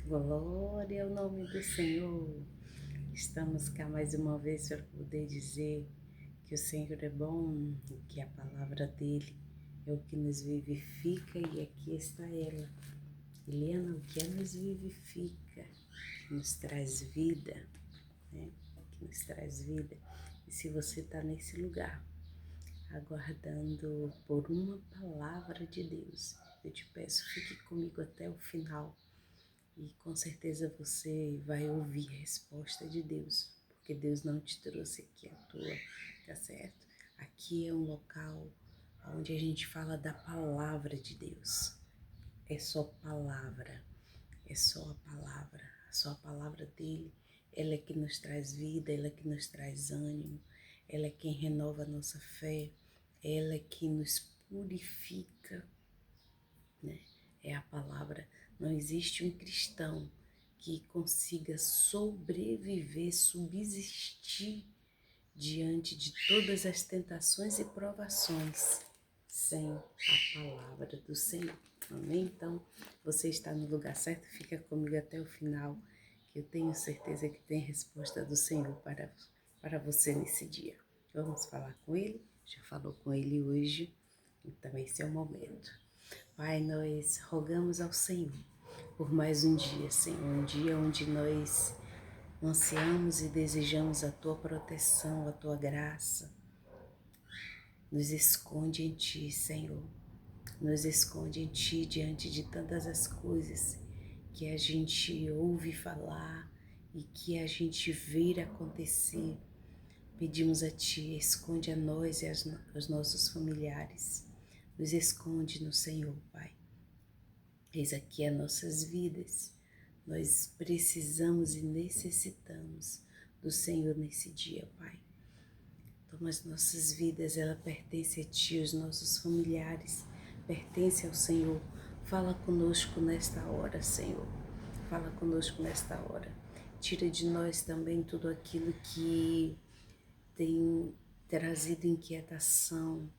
Glória ao nome do Senhor. Estamos cá mais uma vez para poder dizer que o Senhor é bom e que a palavra dele é o que nos vivifica, e aqui está ela. Helena, o que nos vivifica, que nos traz vida, né? Que nos traz vida. E se você está nesse lugar, aguardando por uma palavra de Deus, eu te peço, fique comigo até o final. E com certeza você vai ouvir a resposta de Deus, porque Deus não te trouxe aqui à toa, tá certo? Aqui é um local onde a gente fala da palavra de Deus. É só palavra, é só a palavra dele. Ela é que nos traz vida, ela é que nos traz ânimo, ela é quem renova a nossa fé, ela é que nos purifica, né? É a palavra. Não existe um cristão que consiga sobreviver, subsistir diante de todas as tentações e provações sem a palavra do Senhor. Amém? Então, você está no lugar certo, fica comigo até o final, que eu tenho certeza que tem resposta do Senhor para você nesse dia. Vamos falar com Ele? Já falou com Ele hoje, então esse é o momento. Pai, nós rogamos ao Senhor por mais um dia, Senhor, um dia onde nós ansiamos e desejamos a Tua proteção, a Tua graça. Nos esconde em Ti, Senhor, nos esconde em Ti diante de tantas as coisas que a gente ouve falar e que a gente vê acontecer. Pedimos a Ti, esconde a nós e aos nossos familiares, nos esconde no Senhor, Pai. Eis aqui as nossas vidas. Nós precisamos e necessitamos do Senhor nesse dia, Pai. Toma as nossas vidas, ela pertence a Ti, os nossos familiares pertencem ao Senhor. Fala conosco nesta hora, Senhor. Fala conosco nesta hora. Tira de nós também tudo aquilo que tem trazido inquietação,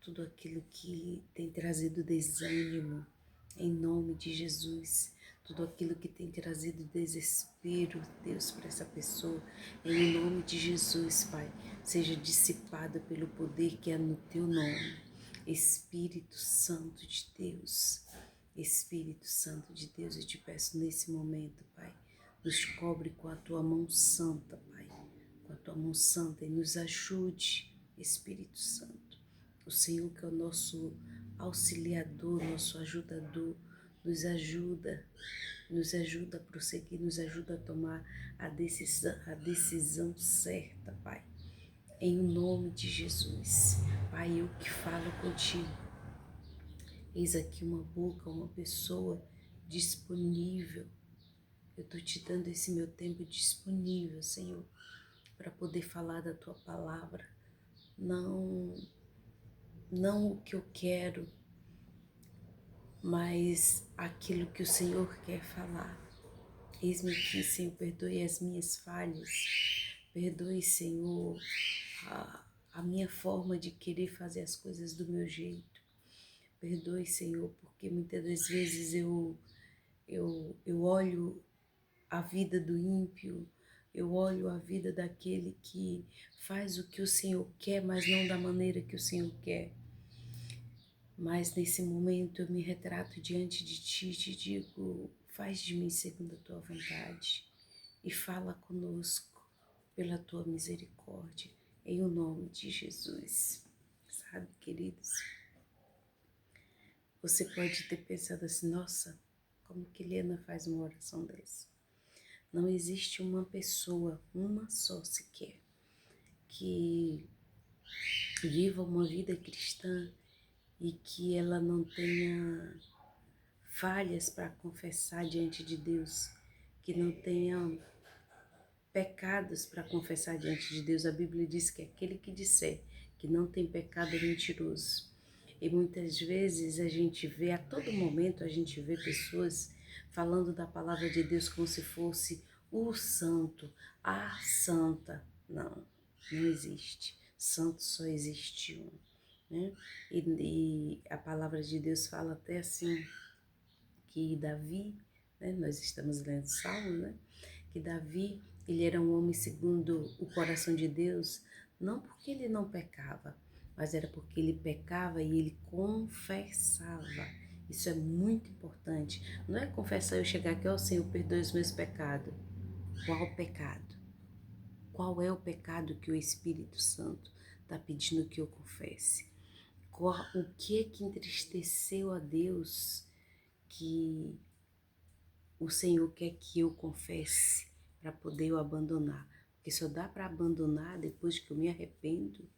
tudo aquilo que tem trazido desânimo, em nome de Jesus. Tudo aquilo que tem trazido desespero, Deus, para essa pessoa, em nome de Jesus, Pai, seja dissipado pelo poder que é no Teu nome. Espírito Santo de Deus, Espírito Santo de Deus, eu te peço nesse momento, Pai, nos cobre com a Tua mão santa, Pai, com a Tua mão santa, e nos ajude, Espírito Santo. O Senhor, que é o nosso auxiliador, nosso ajudador, nos ajuda a prosseguir, nos ajuda a tomar a decisão certa, Pai. Em nome de Jesus, Pai, eu que falo contigo. Eis aqui uma boca, uma pessoa disponível. Eu estou te dando esse meu tempo disponível, Senhor, para poder falar da Tua palavra. Não o que eu quero, mas aquilo que o Senhor quer falar. Eis-me aqui, Senhor, perdoe as minhas falhas, perdoe, Senhor, a minha forma de querer fazer as coisas do meu jeito. Perdoe, Senhor, porque muitas das vezes eu olho a vida do ímpio, eu olho a vida daquele que faz o que o Senhor quer, mas não da maneira que o Senhor quer. Mas nesse momento eu me retrato diante de Ti e te digo, faz de mim segundo a Tua vontade e fala conosco pela Tua misericórdia, em o nome de Jesus. Sabe, queridos, você pode ter pensado assim, nossa, como que Helena faz uma oração dessa? Não existe uma pessoa, uma só sequer, que viva uma vida cristã e que ela não tenha falhas para confessar diante de Deus, que não tenha pecados para confessar diante de Deus. A Bíblia diz que aquele que disser que não tem pecado é mentiroso. E muitas vezes a gente vê, a todo momento a gente vê pessoas falando da palavra de Deus como se fosse o santo, a santa. Não, não existe. Santo só existe um, né? E a palavra de Deus fala até assim, que Davi, né? Nós estamos lendo Salmo, né? Que Davi, ele era um homem segundo o coração de Deus, não porque ele não pecava, mas era porque ele pecava e ele confessava. Isso é muito importante. Não é confessar eu chegar aqui, ó Senhor, perdoe os meus pecados. Qual pecado? Qual é o pecado que o Espírito Santo está pedindo que eu confesse? O que é que entristeceu a Deus que o Senhor quer que eu confesse para poder eu abandonar? Porque só dá para abandonar depois que eu me arrependo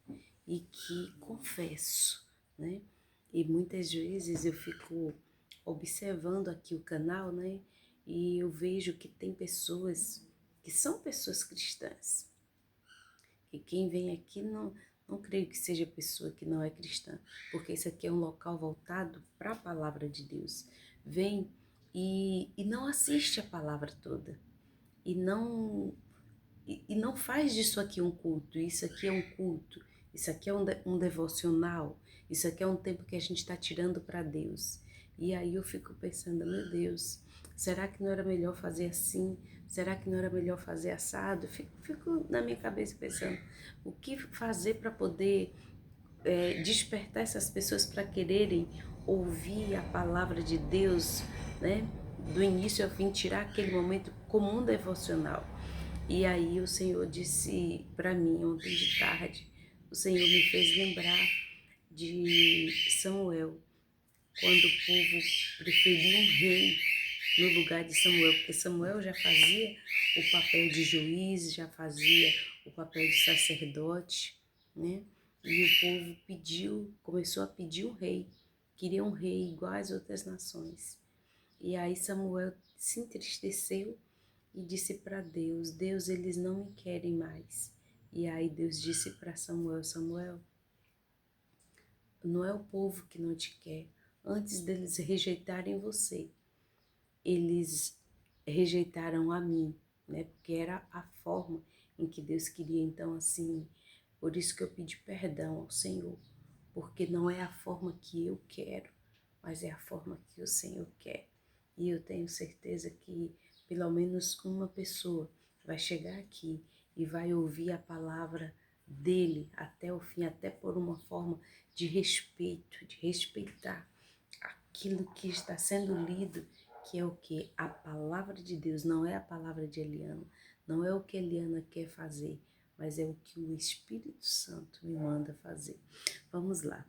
e que confesso, né? E muitas vezes eu fico observando aqui o canal, né? E eu vejo que tem pessoas que são pessoas cristãs. E quem vem aqui não creio que seja pessoa que não é cristã, porque isso aqui é um local voltado para a palavra de Deus. Vem e não assiste a palavra toda. E não faz disso aqui um culto. Isso aqui é um culto. Isso aqui é um devocional. Isso aqui é um tempo que a gente está tirando para Deus. E aí eu fico pensando, meu Deus, será que não era melhor fazer assim? Será que não era melhor fazer assado? Fico na minha cabeça pensando, o que fazer para poder despertar essas pessoas para quererem ouvir a palavra de Deus, né? Do início ao fim, tirar aquele momento como um devocional. E aí o Senhor disse para mim ontem de tarde, o Senhor me fez lembrar de Samuel, quando o povo preferia um rei no lugar de Samuel, porque Samuel já fazia o papel de juiz, já fazia o papel de sacerdote, né? E o povo começou a pedir um rei, queria um rei igual às outras nações. E aí Samuel se entristeceu e disse para Deus, Deus, eles não me querem mais. E aí Deus disse para Samuel, Samuel, não é o povo que não te quer. Antes deles rejeitarem você, eles rejeitaram a mim, né? Porque era a forma em que Deus queria. Então, assim, por isso que eu pedi perdão ao Senhor, porque não é a forma que eu quero, mas é a forma que o Senhor quer. E eu tenho certeza que pelo menos uma pessoa vai chegar aqui e vai ouvir a palavra dele até o fim, até por uma forma de respeito, de respeitar aquilo que está sendo lido, que é o que? A palavra de Deus, não é a palavra de Eliana, não é o que Eliana quer fazer, mas é o que o Espírito Santo me manda fazer. Vamos lá.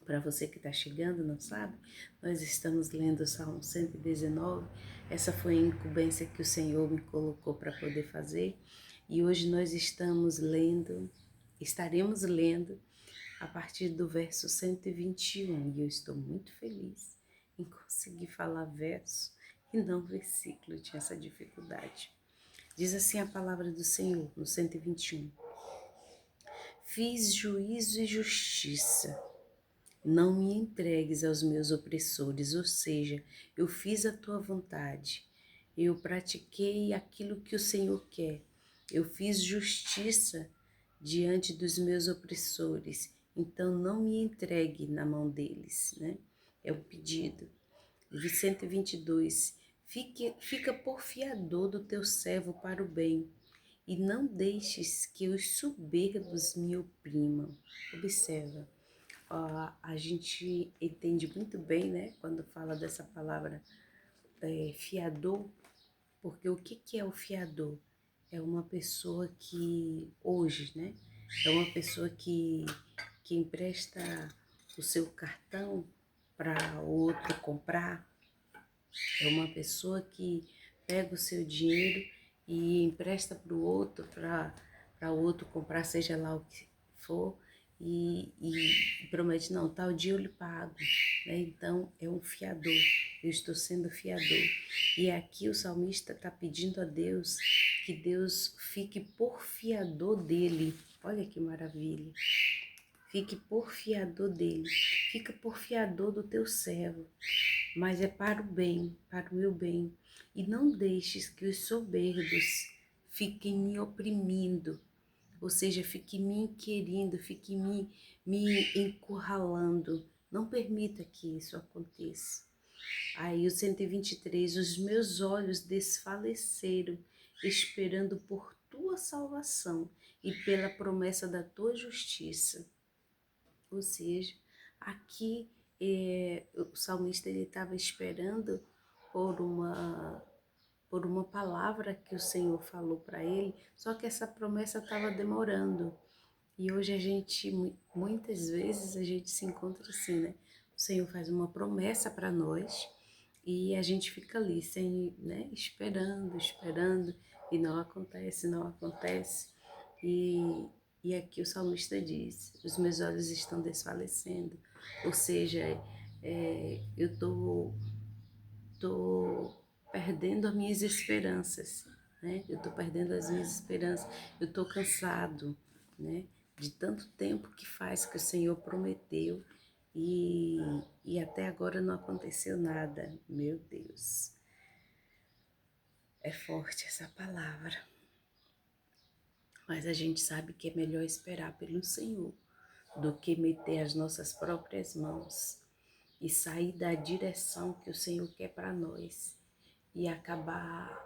Para você que está chegando, não sabe, nós estamos lendo o Salmo 119. Essa foi a incumbência que o Senhor me colocou para poder fazer. E hoje nós estaremos lendo a partir do verso 121. E eu estou muito feliz em conseguir falar verso e não versículo. Eu tinha essa dificuldade. Diz assim a palavra do Senhor no 121. Fiz juízo e justiça. Não me entregues aos meus opressores, ou seja, eu fiz a tua vontade. Eu pratiquei aquilo que o Senhor quer. Eu fiz justiça diante dos meus opressores. Então não me entregue na mão deles, né? É o pedido. 122. Fica por fiador do teu servo para o bem, e não deixes que os soberbos me oprimam. Observa. A gente entende muito bem, né, quando fala dessa palavra fiador, porque o que é o fiador? É uma pessoa que, hoje, né, é uma pessoa que empresta o seu cartão para outro comprar, é uma pessoa que pega o seu dinheiro e empresta para o outro, para o outro comprar, seja lá o que for, e promete, não, tal dia eu lhe pago, né? Então é um fiador, eu estou sendo fiador. E aqui o salmista está pedindo a Deus que Deus fique por fiador dele. Olha que maravilha. Fique por fiador dele, fica por fiador do teu servo, mas é para o bem, para o meu bem. E não deixes que os soberbos fiquem me oprimindo, ou seja, fiquem me inquirindo, fiquem me encurralando. Não permita que isso aconteça. Aí o 123, os meus olhos desfaleceram, esperando por tua salvação e pela promessa da tua justiça. Ou seja, aqui o salmista ele estava esperando por uma por uma palavra que o Senhor falou para ele, só que essa promessa estava demorando. E hoje a gente, muitas vezes, a gente se encontra assim, né? O Senhor faz uma promessa para nós e a gente fica ali, sem, né? Esperando, e não acontece, não acontece. E, e aqui o salmista diz, os meus olhos estão desfalecendo. Ou seja, eu tô perdendo as minhas esperanças, né? Eu tô perdendo as minhas esperanças, eu tô cansado, né? De tanto tempo que faz que o Senhor prometeu e, e até agora não aconteceu nada. Meu Deus, é forte essa palavra, mas a gente sabe que é melhor esperar pelo Senhor do que meter as nossas próprias mãos e sair da direção que o Senhor quer para nós e acabar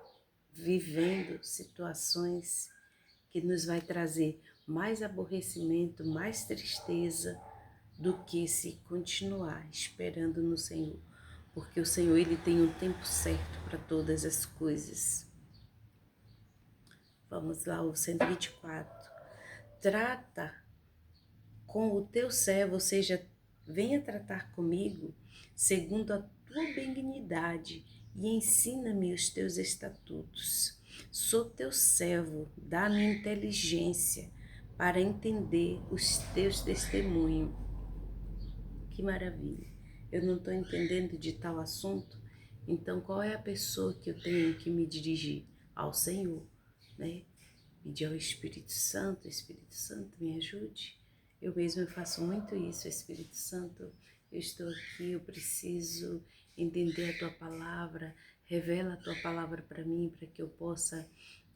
vivendo situações que nos vai trazer mais aborrecimento, mais tristeza do que se continuar esperando no Senhor, porque o Senhor ele tem um tempo certo para todas as coisas. Vamos lá, o 124. Trata com o teu servo, ou seja, venha tratar comigo segundo a tua benignidade e ensina-me os teus estatutos. Sou teu servo, dá-me inteligência para entender os teus testemunhos. Que maravilha! Eu não estou entendendo de tal assunto, então qual é a pessoa que eu tenho que me dirigir? Ao Senhor, né? Pedir ao Espírito Santo, me ajude. Eu mesma faço muito isso, Espírito Santo, eu estou aqui, eu preciso entender a Tua Palavra, revela a Tua Palavra para mim, para que eu possa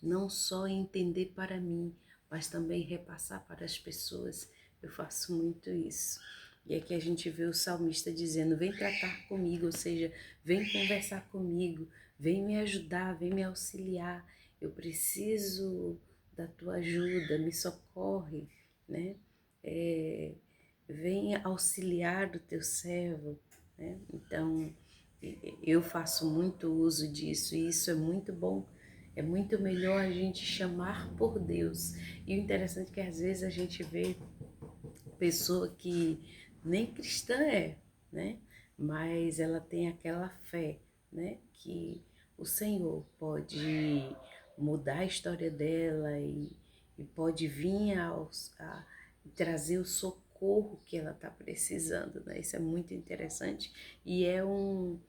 não só entender para mim, mas também repassar para as pessoas. Eu faço muito isso. E aqui a gente vê o salmista dizendo, vem tratar comigo, ou seja, vem conversar comigo, vem me ajudar, vem me auxiliar. Eu preciso da tua ajuda, me socorre, né? Vem auxiliar do teu servo, né? Então, eu faço muito uso disso e isso é muito bom. É muito melhor a gente chamar por Deus. E o interessante é que às vezes a gente vê pessoa que nem cristã é, né? Mas ela tem aquela fé, né? Que o Senhor pode mudar a história dela e pode vir a trazer o socorro que ela está precisando, né? Isso é muito interessante e é um,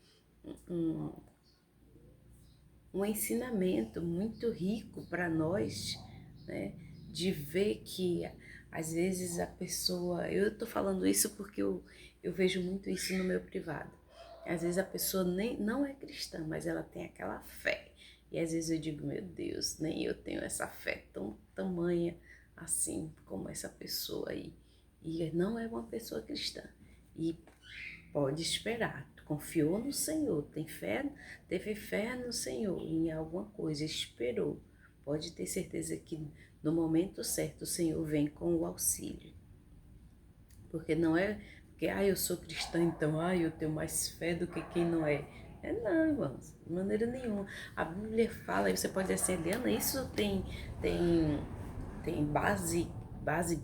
um ensinamento muito rico para nós, né? De ver que às vezes a pessoa, eu estou falando isso porque eu vejo muito isso no meu privado. Às vezes a pessoa nem não é cristã, mas ela tem aquela fé. E às vezes eu digo, meu Deus, nem eu tenho essa fé tão tamanha assim como essa pessoa aí. E não é uma pessoa cristã. E pode esperar. Confiou no Senhor, tem fé, teve fé no Senhor em alguma coisa, esperou. Pode ter certeza que no momento certo o Senhor vem com o auxílio. Porque não é porque eu sou cristã, então eu tenho mais fé do que quem não é. Não, irmãos, de maneira nenhuma. A Bíblia fala, e você pode dizer assim, Eliana, isso tem base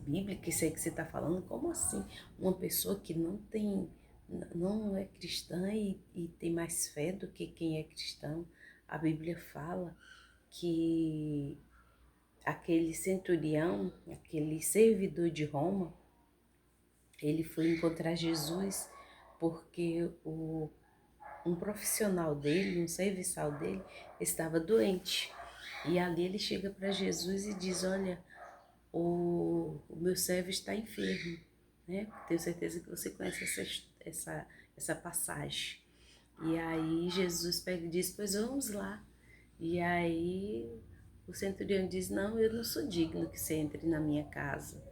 bíblica, isso aí que você está falando? Como assim? Uma pessoa que não é cristã e tem mais fé do que quem é cristão. A Bíblia fala que aquele centurião, aquele servidor de Roma, ele foi encontrar Jesus porque um profissional dele, um serviçal dele, estava doente. E ali ele chega para Jesus e diz, olha, o meu servo está enfermo, né? Tenho certeza que você conhece essa passagem. E aí Jesus pega e diz, pois vamos lá. E aí o centurião diz, não, eu não sou digno que você entre na minha casa.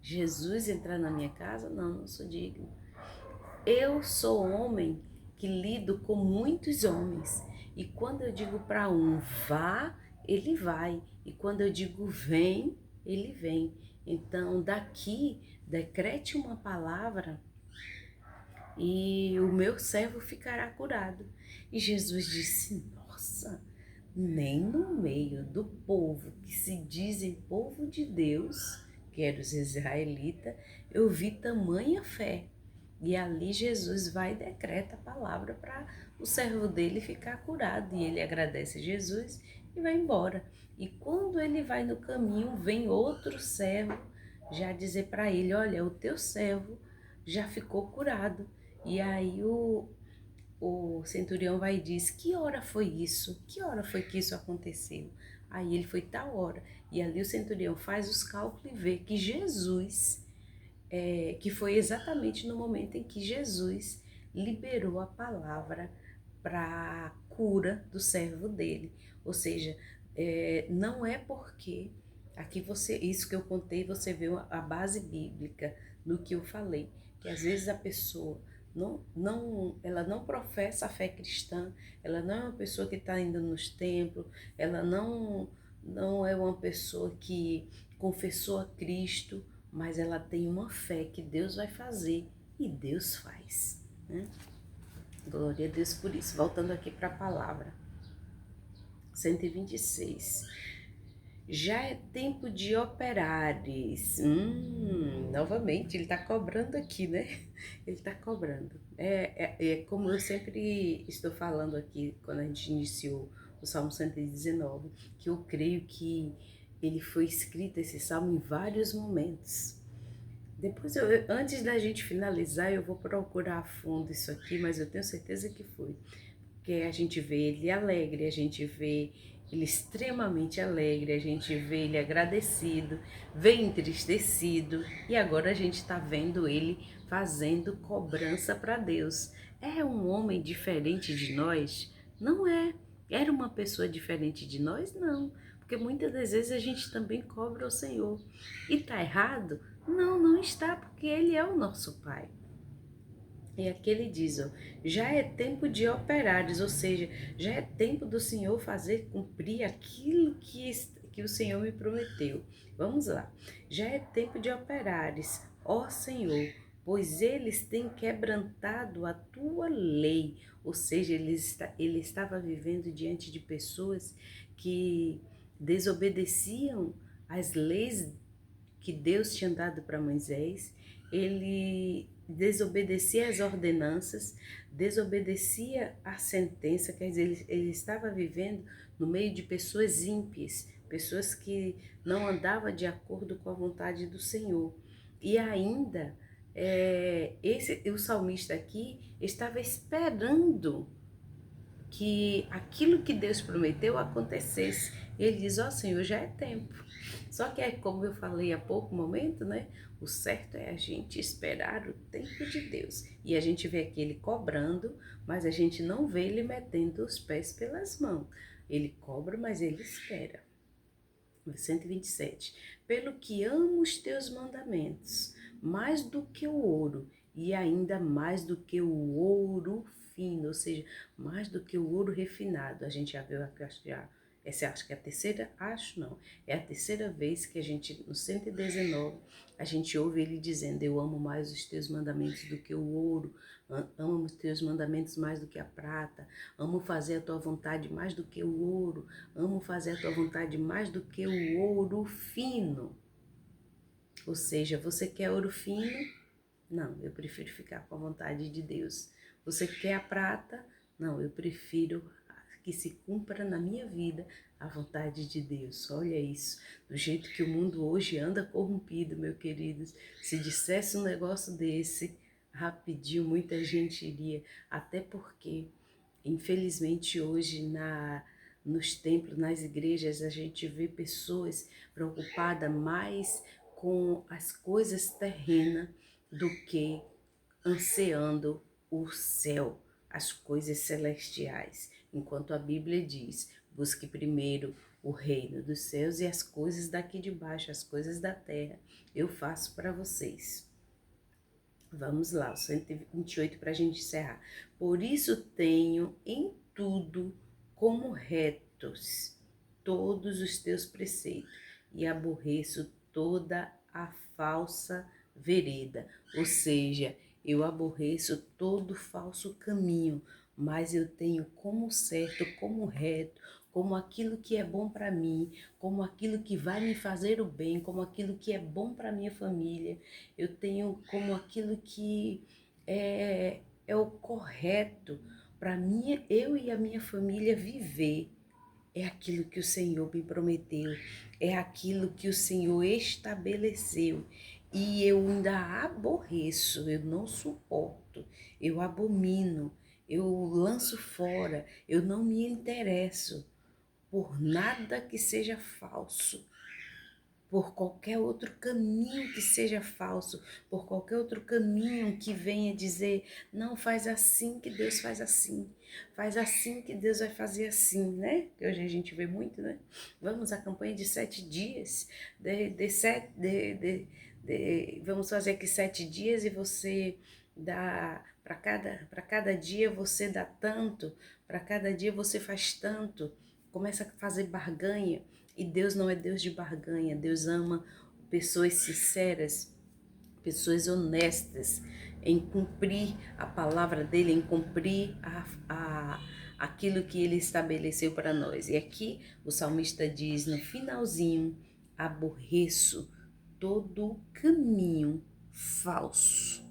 Jesus entrar na minha casa? Não, não sou digno. Eu sou homem que lido com muitos homens. E quando eu digo para um vá, ele vai. E quando eu digo vem, ele vem. Então, daqui, decrete uma palavra e o meu servo ficará curado. E Jesus disse: nossa, nem no meio do povo que se dizem povo de Deus, que eram os israelitas, eu vi tamanha fé. E ali Jesus vai e decreta a palavra para o servo dele ficar curado. E ele agradece a Jesus e vai embora. E quando ele vai no caminho, vem outro servo já dizer para ele: olha, o teu servo já ficou curado. E aí o centurião vai e diz: que hora foi isso? Que hora foi que isso aconteceu? Aí ele foi tal hora. E ali o centurião faz os cálculos e vê que Jesus, que foi exatamente no momento em que Jesus liberou a palavra para a cura do servo dele. Ou seja, não é porque aqui isso que eu contei, você vê a base bíblica no que eu falei, que às vezes a pessoa ela não professa a fé cristã, ela não é uma pessoa que está indo nos templos, ela não é uma pessoa que confessou a Cristo, mas ela tem uma fé que Deus vai fazer e Deus faz, né? Glória a Deus por isso. Voltando aqui para a palavra. 126. Já é tempo de operares. Novamente, ele está cobrando aqui, né? Ele está cobrando. É como eu sempre estou falando aqui, quando a gente iniciou o Salmo 119, que eu creio que ele foi escrito, esse salmo, em vários momentos. Depois, antes da gente finalizar, eu vou procurar a fundo isso aqui, mas eu tenho certeza que foi. Porque a gente vê ele alegre, a gente vê ele extremamente alegre, a gente vê ele agradecido, vê entristecido, e agora a gente está vendo ele fazendo cobrança para Deus. É um homem diferente de nós? Não é. Era uma pessoa diferente de nós? Não. Porque muitas das vezes a gente também cobra o Senhor. E está errado? Não, não está, porque Ele é o nosso Pai. E aqui ele diz, ó, já é tempo de operários, ou seja, já é tempo do Senhor fazer cumprir aquilo que o Senhor me prometeu. Vamos lá. Já é tempo de operários, ó Senhor, pois eles têm quebrantado a tua lei. Ou seja, ele estava vivendo diante de pessoas que desobedeciam às leis que Deus tinha dado para Moisés. Ele desobedecia às ordenanças, desobedecia à sentença, quer dizer, ele estava vivendo no meio de pessoas ímpias, pessoas que não andavam de acordo com a vontade do Senhor. E ainda, o salmista aqui estava esperando que aquilo que Deus prometeu acontecesse. Ele diz, ó Senhor, já é tempo. Só que é como eu falei há pouco momento, né? O certo é a gente esperar o tempo de Deus. E a gente vê aqui ele cobrando, mas a gente não vê ele metendo os pés pelas mãos. Ele cobra, mas ele espera. 127. Pelo que amo os teus mandamentos, mais do que o ouro, e ainda mais do que o ouro fino, ou seja, mais do que o ouro refinado. A gente já viu, essa acho que é a terceira, acho não, é a terceira vez que a gente, no 119, a gente ouve ele dizendo, eu amo mais os teus mandamentos do que o ouro, amo os teus mandamentos mais do que a prata, amo fazer a tua vontade mais do que o ouro, amo fazer a tua vontade mais do que o ouro fino. Ou seja, você quer ouro fino? Não, eu prefiro ficar com a vontade de Deus. Você quer a prata? Não, eu prefiro que se cumpra na minha vida a vontade de Deus. Olha isso, do jeito que o mundo hoje anda corrompido, meus queridos. Se dissesse um negócio desse, rapidinho muita gente iria, até porque, infelizmente, hoje nos templos, nas igrejas, a gente vê pessoas preocupadas mais com as coisas terrenas do que ansiando o céu, as coisas celestiais. Enquanto a Bíblia diz, busque primeiro o reino dos céus e as coisas daqui de baixo, as coisas da terra, eu faço para vocês. Vamos lá, o 128 para a gente encerrar. Por isso tenho em tudo como retos todos os teus preceitos e aborreço toda a falsa vereda. Ou seja, eu aborreço todo falso caminho, mas eu tenho como certo, como reto, como aquilo que é bom para mim, como aquilo que vai me fazer o bem, como aquilo que é bom para minha família. Eu tenho como aquilo que é o correto para mim, eu e a minha família viver. É aquilo que o Senhor me prometeu, é aquilo que o Senhor estabeleceu. E eu ainda aborreço, eu não suporto, eu abomino, eu lanço fora, eu não me interesso por nada que seja falso, por qualquer outro caminho que seja falso, por qualquer outro caminho que venha dizer, não, faz assim que Deus faz assim que Deus vai fazer assim, né? Que hoje a gente vê muito, né? Vamos à campanha de 7 dias, vamos fazer aqui 7 dias e você dá, para cada dia você dá tanto, para cada dia você faz tanto, começa a fazer barganha. E Deus não é Deus de barganha, Deus ama pessoas sinceras, pessoas honestas, em cumprir a palavra dele, em cumprir aquilo que ele estabeleceu para nós. E aqui o salmista diz no finalzinho, aborreço todo caminho falso,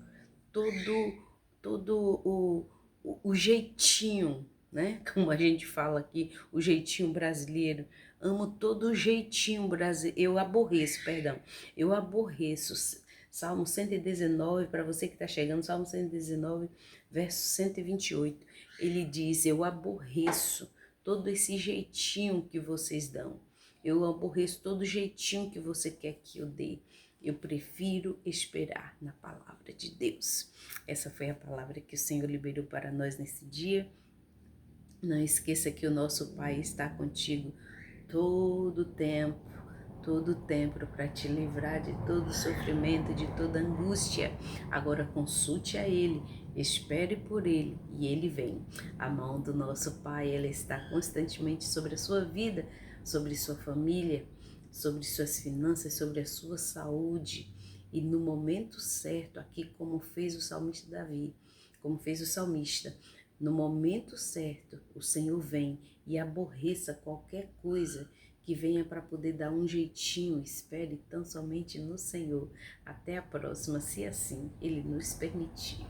todo, todo o jeitinho, né? Como a gente fala aqui, o jeitinho brasileiro. Amo todo o jeitinho brasileiro. Eu aborreço, perdão. Eu aborreço. Salmo 119, para você que está chegando, Salmo 119, verso 128. Ele diz, eu aborreço todo esse jeitinho que vocês dão. Eu aborreço todo jeitinho que você quer que eu dê. Eu prefiro esperar na palavra de Deus. Essa foi a palavra que o Senhor liberou para nós nesse dia. Não esqueça que o nosso Pai está contigo todo o tempo para te livrar de todo sofrimento, de toda angústia. Agora consulte a Ele, espere por Ele e Ele vem. A mão do nosso Pai, ela está constantemente sobre a sua vida, sobre sua família, sobre suas finanças, sobre a sua saúde. E no momento certo, aqui como fez o salmista Davi, como fez o salmista, no momento certo, o Senhor vem e aborreça qualquer coisa que venha para poder dar um jeitinho. Espere tão somente no Senhor. Até a próxima, se assim Ele nos permitir.